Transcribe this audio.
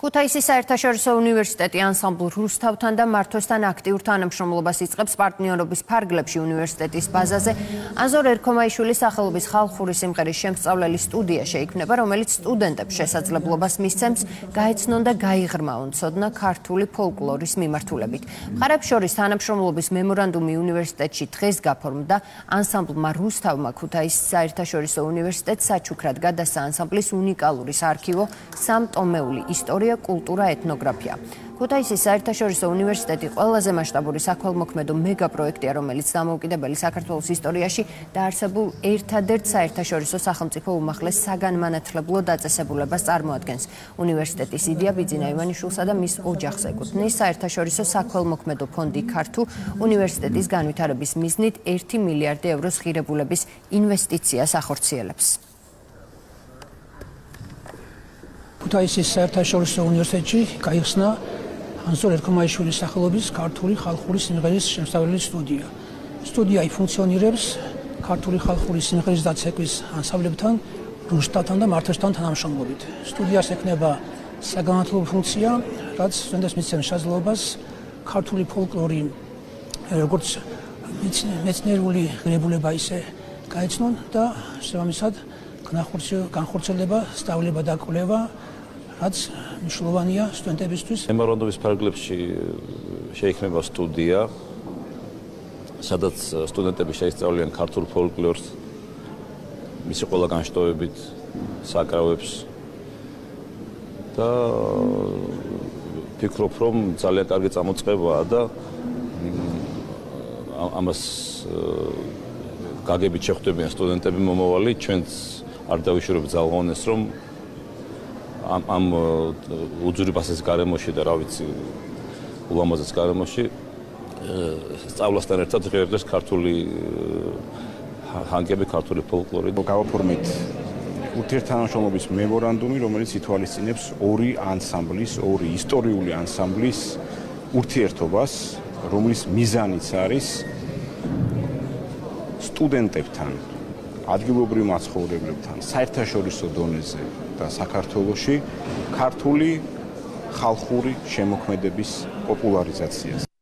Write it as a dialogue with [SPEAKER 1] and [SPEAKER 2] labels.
[SPEAKER 1] ქუთაისის საერთაშორისო უნივერსიტეტი ანსამბლ რუსთავთან და მართვესთან აქტიურ თანამშრომლობას იწყებს პარტნიორობის ფარგლებში უნივერსიტეტის ბაზაზე. აზორ ერქომაიშვილის სახელობის ხალხური სიმღერის შემსწავლელი სტუდია შეიქმნება, რომელიც სტუდენტებს შესაძლებლობას მისცემს გაეცნონ და გაიღრმაონ ცოდნა ქართული ფოლკლორის მიმართულებით. მხარებს შორის თანამშრომლობის მემორანდუმი უნივერსიტეტში დღეს გაფორმდა. ანსამბლმა რუსთავმა ქუთაისის საერთაშორისო უნივერსიტეტს საჩუქრად გადასცა ანსამბლის უნიკალური საარქივო სამტომეული ისტორია კულტურა ეთნოგრაფია. ქუთაისის საერთაშორისო უნივერსიტეტი ყველაზე მასშტაბური საქველმოქმედო მეგაპროექტია, რომელიც დამოუკიდებელი საქართველოს ისტორიაში დაარსებულ ერთადერთ საერთაშორისო სახელმწიფო უმაღლეს საგანმანათლებლო დაწესებულებას წარმოადგენს. უნივერსიტეტის იდეა ბიძინა ივანიშვილსა და მის ოჯახს ეკუთვნის. საერთაშორისო საქველმოქმედო ფონდი ქართუ უნივერსიტეტის განვითარების მიზნით 1 მილიარდი ევროს ღირებულების ინვესტიციას ახორციელებს.
[SPEAKER 2] ქუთაისის საერთაშორისო უნივერსიტეტში გაიხსნა აზორ ერქომაიშვილის სახელობის ქართული ხალხური სიმღერის შემსწავლელი სტუდია. სტუდია ფუნქციონირებს ქართული ხალხური სიმღერის და ცეკვის ანსამბლებთან, რუსთავთან და მართვესთან თანამშრომლობით. სტუდიას ექნება საგანმანათლებლო ფუნქცია, რაც სტუდენტებს მისცემს შესაძლებლობას ქართული ფოლკლორი როგორც მეცნიერული ღირებულება ისე გაეცნონ და შესაბამისად განხორციელდება სწავლება და კვლევა, რაც მნიშვნელოვანია სტუდენტებისთვის.
[SPEAKER 3] მემორანდუმის ფარგლებში შეიქმნება სტუდია, სადაც სტუდენტები შეისწავლიან ქართულ ფოლკლორს, მისი ყველა განშტოებით, საკრავებს და ფიქრობ, რომ ძალიან კარგი წამოწყებაა და ამას გაგებით შეხვდებიან სტუდენტები მომავალი, ჩვენც არ დავიშურებ ძალღონეს, რომ ამ უძურებასის გარემოში და რა ვიცი, ულამაზეს გარემოში სწავლასთან ერთად ღირებდეს ქართული ჰანგები, ქართული ფოლკლორი.
[SPEAKER 4] გავაფორმეთ ურთიერთთანამშრომლობის მემორანდუმი, რომელიც ითვალისწინებს ორი ანსამბლის, ორი ისტორიული ანსამბლის ურთიერთობას, რომლის მიზანიც არის სტუდენტებთან, ადგილობრივ მაცხოვრებლებთან, საერთაშორისო დონეზე და საქართველოში ქართული ხალხური შემოქმედების პოპულარიზაციას.